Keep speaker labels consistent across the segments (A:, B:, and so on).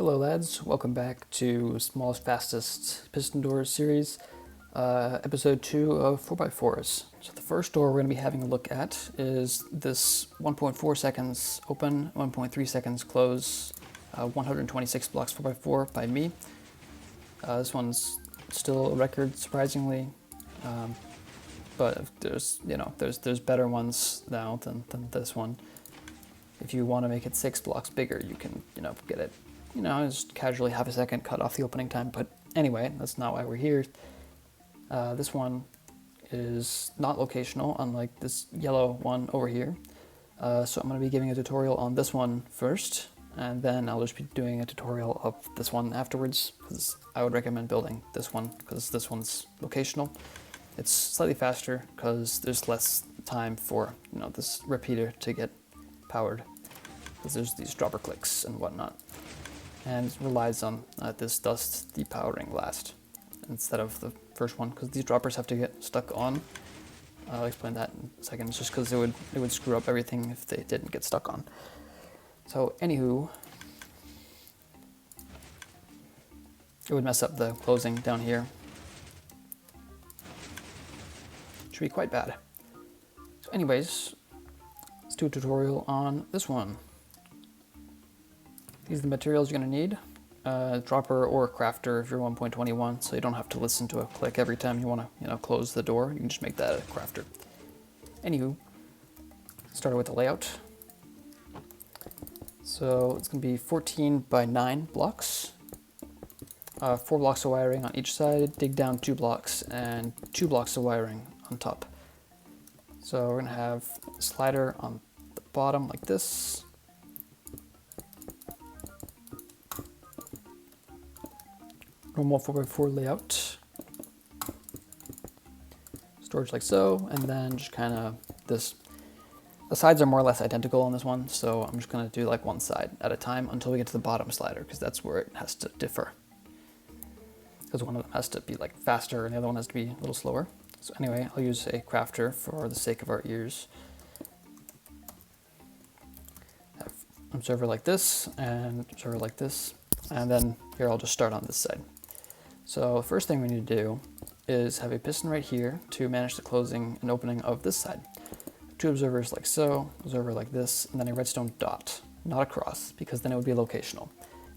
A: Hello lads, welcome back to Smallest Fastest Piston Doors series, episode 2 of 4x4s. So the first door we're going to be having a look at is this 1.4 seconds open, 1.3 seconds close, 126 blocks 4x4 by me. This one's still a record, surprisingly, but there's better ones now than this one. If you want to make it 6 blocks bigger, you can get it just casually half a second cut off the opening time. But anyway, that's not why we're here. This one is not locational, unlike this yellow one over here. So I'm going to be giving a tutorial on this one first, and then I'll just be doing a tutorial of this one afterwards, because I would recommend building this one, because this one's locational. It's slightly faster, because there's less time for this repeater to get powered, because there's these dropper clicks and whatnot. And it relies on this dust depowering last instead of the first one, because these droppers have to get stuck on. I'll explain that in a second. It's just because it would screw up everything if they didn't get stuck on. So anywho, it would mess up the closing down here. Should be quite bad. So anyways, let's do a tutorial on this one. These are the materials you're going to need. Dropper or crafter if you're 1.21, so you don't have to listen to a click every time you want to close the door. You can just make that a crafter. Anywho, started with the layout. So it's going to be 14 by 9 blocks. 4 blocks of wiring on each side, dig down 2 blocks, and 2 blocks of wiring on top. So we're going to have a slider on the bottom like this. Normal 4x4 layout. Storage like so, and then just kind of this. The sides are more or less identical on this one, so I'm just going to do like one side at a time until we get to the bottom slider, because that's where it has to differ. Because one of them has to be like faster and the other one has to be a little slower. So anyway, I'll use a crafter for the sake of our ears. Have an observer like this and observer like this, and then here I'll just start on this side. So the first thing we need to do is have a piston right here to manage the closing and opening of this side. 2 observers like so, observer like this, and then a redstone dot, not a cross, because then it would be locational.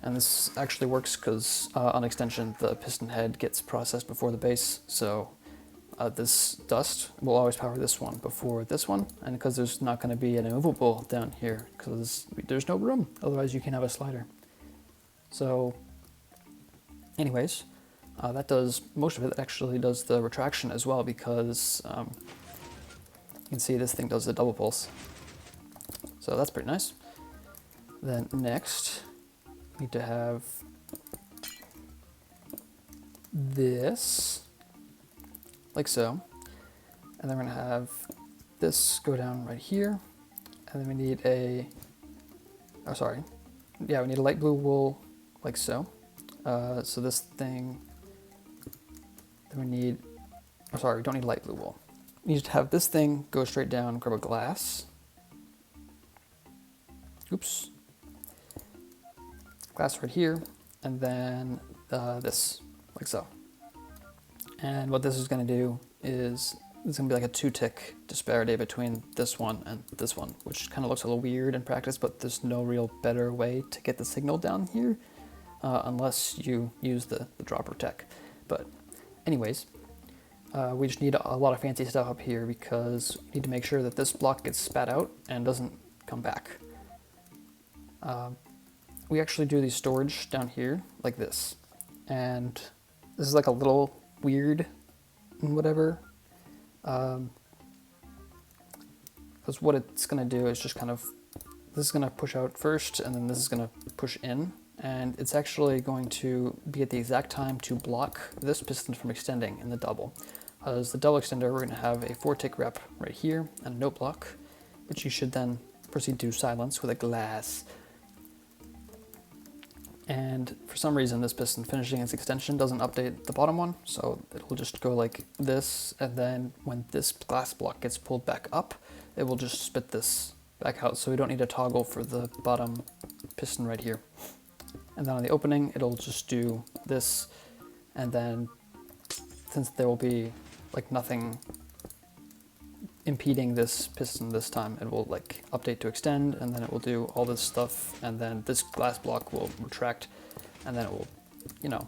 A: And this actually works because on extension the piston head gets processed before the base, so this dust will always power this one before this one, and because there's not going to be an immovable down here, because there's no room, otherwise you can have a slider. So anyways, that does most of it. It actually does the retraction as well, because you can see this thing does the double pulse. So that's pretty nice. Then next, we need to have this, like so. And then we're going to have this go down right here. And then we need we need a light blue wool, like so. So this thing, then we need, we don't need light blue wool. We need to have this thing go straight down, grab a glass. Oops. Glass right here, and then this, like so. And what this is going to do is, it's going to be like a 2-tick disparity between this one and this one, which kind of looks a little weird in practice, but there's no real better way to get the signal down here. Unless you use the dropper tech. But anyways, we just need a lot of fancy stuff up here, because we need to make sure that this block gets spat out and doesn't come back. We actually do the storage down here like this. And this is like a little weird and whatever. Because what it's going to do is just kind of, this is going to push out first, and then this is going to push in. And it's actually going to be at the exact time to block this piston from extending in the double. As the double extender, we're going to have a 4-tick rep right here and a note block, which you should then proceed to silence with a glass. And for some reason, this piston finishing its extension doesn't update the bottom one, so it will just go like this, and then when this glass block gets pulled back up, it will just spit this back out, so we don't need a toggle for the bottom piston right here. And and then on the opening, it'll just do this, and then since there will be like nothing impeding this piston this time, it will like update to extend, and then it will do all this stuff, and then this glass block will retract, and then it will, you know,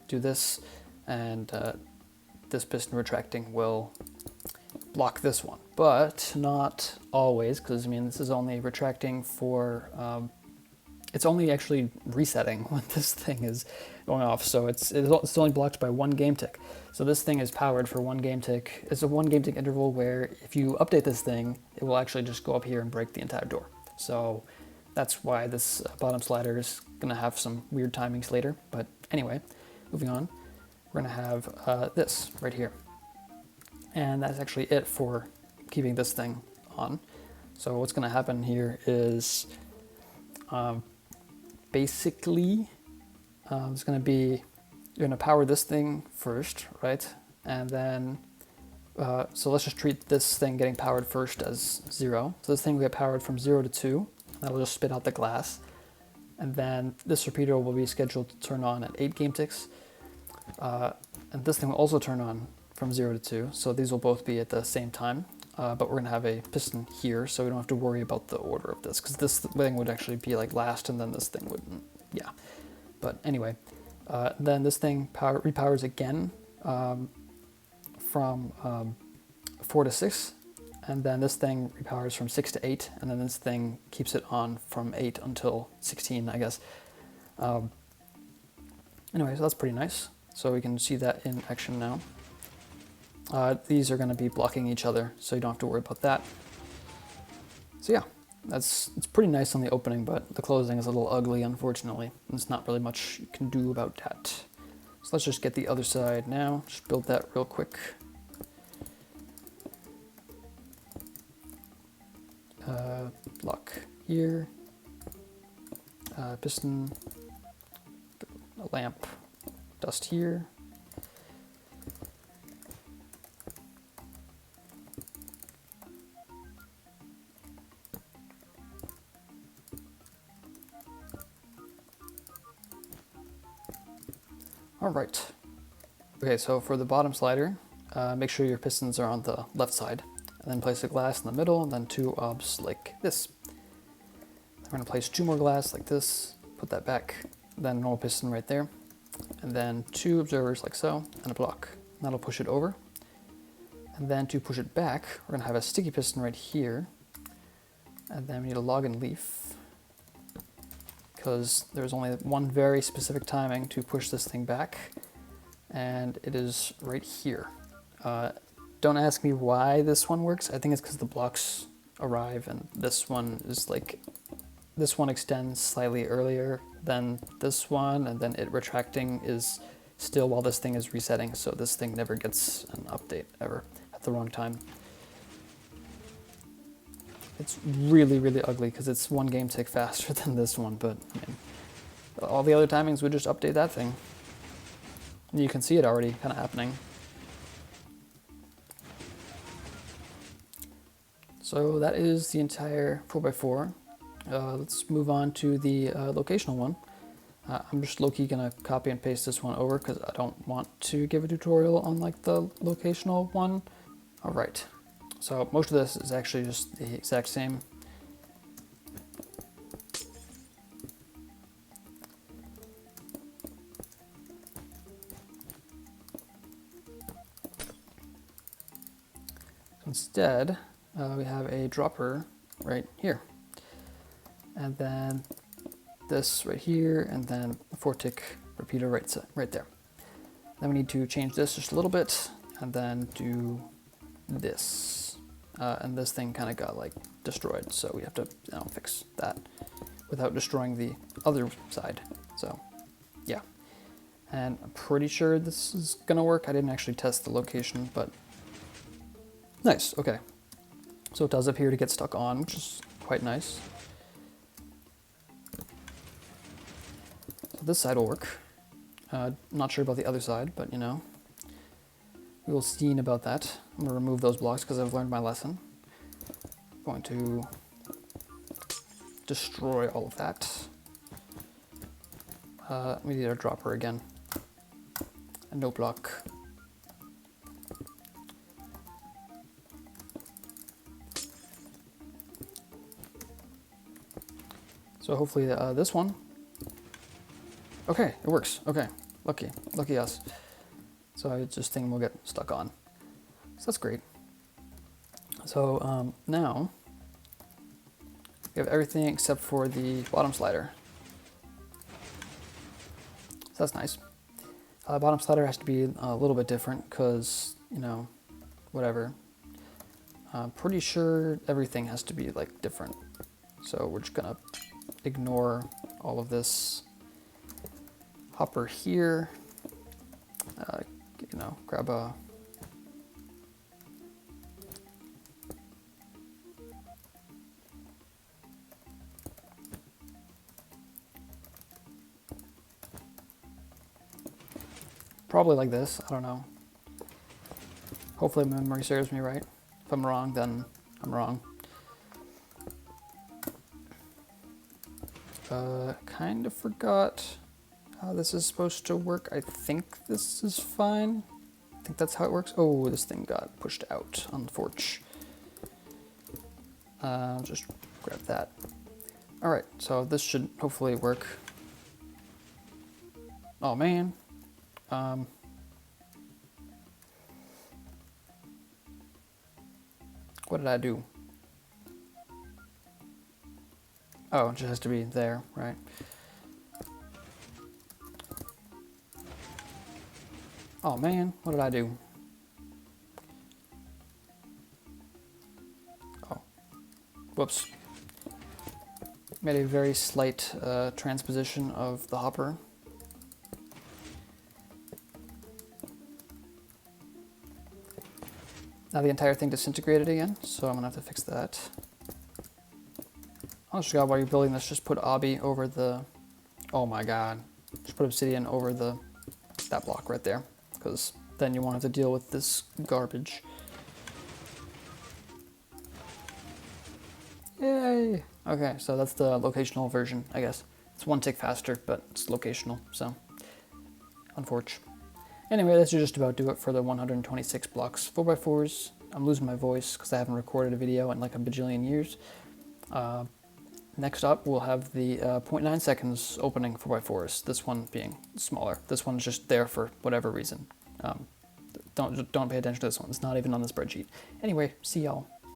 A: do this, and this piston retracting will block this one, but not always, because I mean this is only retracting for it's only actually resetting when this thing is going off, so it's only blocked by one game tick. So this thing is powered for one game tick. It's a one game tick interval where if you update this thing, it will actually just go up here and break the entire door. So that's why this bottom slider is gonna have some weird timings later. But anyway, moving on, we're gonna have this right here. And that's actually it for keeping this thing on. So what's gonna happen here is basically it's gonna be, you're gonna power this thing first, right? And then, so let's just treat this thing getting powered first as 0. So this thing will get powered from 0 to 2. That'll just spit out the glass. And then this repeater will be scheduled to turn on at 8 game ticks. And this thing will also turn on from 0 to 2. So these will both be at the same time. But we're gonna have a piston here, so we don't have to worry about the order of this, because this thing would actually be like last, and then this thing wouldn't, yeah. But anyway, then this thing repowers again from 4 to 6, and then this thing repowers from 6 to 8, and then this thing keeps it on from 8 until 16, I guess. Anyway, so that's pretty nice. So we can see that in action now. These are going to be blocking each other, so you don't have to worry about that. So yeah, it's pretty nice on the opening, but the closing is a little ugly, unfortunately. There's not really much you can do about that. So let's just get the other side now. Just build that real quick. Block here. Piston. A lamp. Dust here. All right. Okay, so for the bottom slider, make sure your pistons are on the left side, and then place a glass in the middle, and then 2 obs like this. We're gonna place 2 more glass like this, put that back, then a normal piston right there, and then 2 observers like so, and a block. And that'll push it over. And then to push it back, we're gonna have a sticky piston right here, and then we need a log and leaf, because there's only one very specific timing to push this thing back, and it is right here. Don't ask me why this one works. I think it's because the blocks arrive, and this one is like, this one extends slightly earlier than this one, and then it retracting is still while this thing is resetting, so this thing never gets an update ever at the wrong time. It's really, really ugly because it's one game tick faster than this one, but I mean, all the other timings would just update that thing. And you can see it already kind of happening. So that is the entire 4x4. Let's move on to the locational one. I'm just low-key gonna copy and paste this one over because I don't want to give a tutorial on like the locational one. All right. So most of this is actually just the exact same. Instead, we have a dropper right here. And then this right here, and then a 4-tick repeater right there. Then we need to change this just a little bit, and then do this. And this thing kind of got like destroyed, so we have to fix that without destroying the other side. So yeah, and I'm pretty sure this is gonna work. I didn't actually test the location, but nice. Okay, so it does appear to get stuck on, which is quite nice. So this side will work. Not sure about the other side, but you know, we will see about that. I'm gonna remove those blocks because I've learned my lesson. I'm going to destroy all of that. We need our dropper again. A note block. So hopefully this one. Okay, it works. Okay, lucky us. So I just think we'll get stuck on. So that's great. So now we have everything except for the bottom slider. So that's nice. Bottom slider has to be a little bit different because, you know, whatever. I'm pretty sure everything has to be like different. So we're just gonna ignore all of this hopper here. You know, grab a probably like this, I don't know. Hopefully my memory serves me right. If I'm wrong, then I'm wrong. Kind of forgot how this is supposed to work. I think this is fine. I think that's how it works. Oh, this thing got pushed out on the porch. Just grab that. All right, so this should hopefully work. Oh man. What did I do? Oh, it just has to be there, right? Oh man, what did I do? Oh, whoops. Made a very slight transposition of the hopper. Now the entire thing disintegrated again, so I'm gonna have to fix that. Honest to God, while you're building this, just put obby over the, oh my God. Just put obsidian over that block right there, because then you won't have to deal with this garbage. Yay! Okay, so that's the locational version, I guess. It's one tick faster, but it's locational, so unfortunate. Anyway, that should just about do it for the 126 blocks 4x4s. I'm losing my voice because I haven't recorded a video in like a bajillion years. Next up, we'll have the 0.9 seconds opening 4x4s, this one being smaller. This one's just there for whatever reason. Don't pay attention to this one. It's not even on the spreadsheet. Anyway, see y'all.